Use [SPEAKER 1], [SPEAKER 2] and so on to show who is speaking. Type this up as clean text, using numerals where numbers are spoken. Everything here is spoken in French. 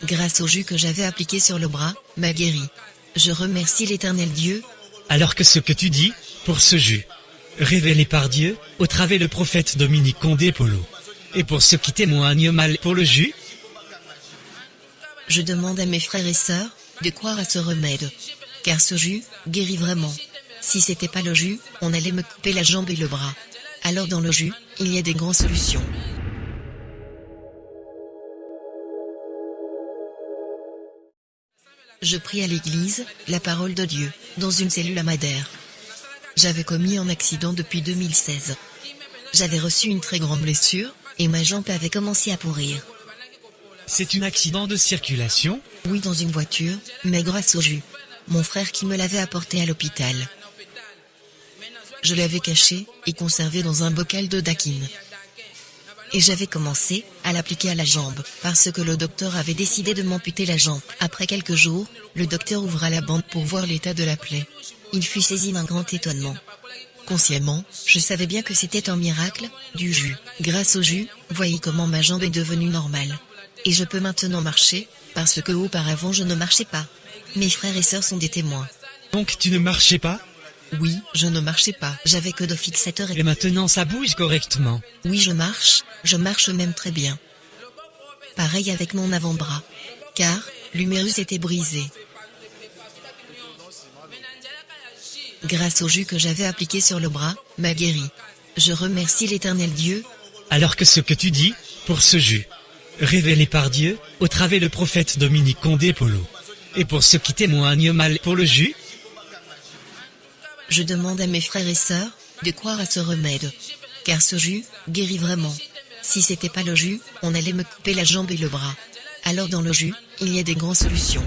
[SPEAKER 1] Grâce au jus que j'avais appliqué sur le bras, m'a guéri. Je remercie l'Éternel Dieu.
[SPEAKER 2] Alors que ce que tu dis, pour ce jus, révélé par Dieu, au travers le prophète Dominique Condé Polo, et pour ceux qui témoignent mal pour le jus,
[SPEAKER 1] Je demande à mes frères et sœurs de croire à ce remède. Car ce jus guérit vraiment. Si c'était pas le jus, on allait me couper la jambe et le bras. Alors dans le jus, il y a des grandes solutions. Je prie à l'église, la parole de Dieu, dans une cellule à Madère. J'avais commis un accident depuis 2016. J'avais reçu une très grande blessure, et ma jambe avait commencé à pourrir.
[SPEAKER 2] c'est un accident de circulation.
[SPEAKER 1] Oui, dans une voiture, mais grâce au jus. Mon frère qui me l'avait apporté à l'hôpital. Je l'avais caché, et conservé dans un bocal de dakine. Et j'avais commencé à l'appliquer à la jambe, parce que le docteur avait décidé de m'amputer la jambe. Après quelques jours, le docteur ouvra la bande pour voir l'état de la plaie. Il fut saisi d'un grand étonnement. Consciemment, je savais bien que c'était un miracle, du jus. Grâce au jus, voyez comment ma jambe est devenue normale. Et je peux maintenant marcher, parce que auparavant je ne marchais pas. Mes frères et sœurs sont des témoins.
[SPEAKER 2] Donc tu ne marchais pas,
[SPEAKER 1] Oui, je ne marchais pas. J'avais que de fixateurs
[SPEAKER 2] et maintenant ça bouge correctement.
[SPEAKER 1] Oui, je marche même très bien. Pareil avec mon avant-bras. Car, l'humérus était brisé. Grâce au jus que j'avais appliqué sur le bras, m'a guéri. Je remercie l'Éternel Dieu.
[SPEAKER 2] Alors que ce que tu dis, pour ce jus, révélé par Dieu, au travers le prophète Dominique Condé Polo, et pour ceux qui témoignent mal pour le jus,
[SPEAKER 1] Je demande à mes frères et sœurs de croire à ce remède. Car ce jus guérit vraiment. Si c'était pas le jus, on allait me couper la jambe et le bras. Alors dans le jus, il y a des grandes solutions.